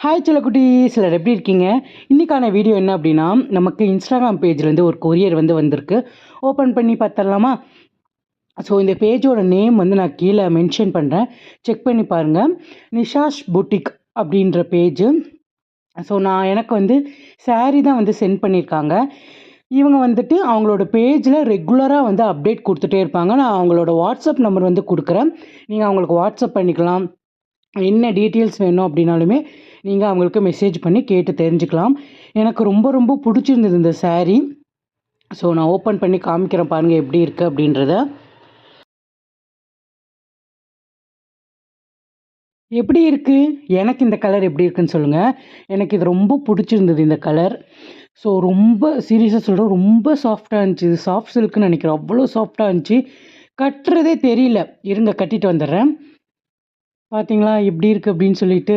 Hi செல்லக்குட்டீஸ், சிலர் எப்படி இருக்கீங்க? இன்றைக்கான வீடியோ என்ன அப்படின்னா, நமக்கு இன்ஸ்டாகிராம் பேஜ்லேருந்து ஒரு கொரியர் வந்திருக்கு. ஓப்பன் பண்ணி பார்த்துடலாமா? ஸோ இந்த பேஜோட நேம் நான் கீழே மென்ஷன் பண்ணுறேன், செக் பண்ணி பாருங்கள். நிஷாஷ் புட்டிக் அப்படின்ற பேஜு. ஸோ எனக்கு சாரீ தான் சென்ட் பண்ணியிருக்காங்க. இவங்க அவங்களோட பேஜில் ரெகுலராக அப்டேட் கொடுத்துட்டே இருப்பாங்க. நான் அவங்களோட வாட்ஸ்அப் நம்பர் கொடுக்குறேன். நீங்கள் அவங்களுக்கு வாட்ஸ்அப் பண்ணிக்கலாம். என்ன டீட்டெயில்ஸ் வேணும் அப்படின்னாலுமே நீங்கள் அவங்களுக்கு மெசேஜ் பண்ணி கேட்டு தெரிஞ்சுக்கலாம். எனக்கு ரொம்ப ரொம்ப பிடிச்சிருந்தது இந்த சாரீ. ஸோ நான் ஓப்பன் பண்ணி காமிக்கிறேன் பாருங்கள் எப்படி இருக்குது அப்படின்றத. எப்படி இருக்குது, எனக்கு இந்த கலர் எப்படி இருக்குன்னு சொல்லுங்கள். எனக்கு இது ரொம்ப பிடிச்சிருந்தது இந்த கலர். ஸோ ரொம்ப சீரியஸாக சொல்கிறேன், ரொம்ப சாஃப்டாக இருந்துச்சு. இது சாஃப்ட் சில்க்குன்னு நினைக்கிறேன், அவ்வளோ சாஃப்டாக இருந்துச்சு. கட்டுறதே தெரியல. இருங்க கட்டிட்டு வந்துடுறேன். பார்த்தீங்களா எப்படி இருக்குது அப்படின்னு சொல்லிட்டு.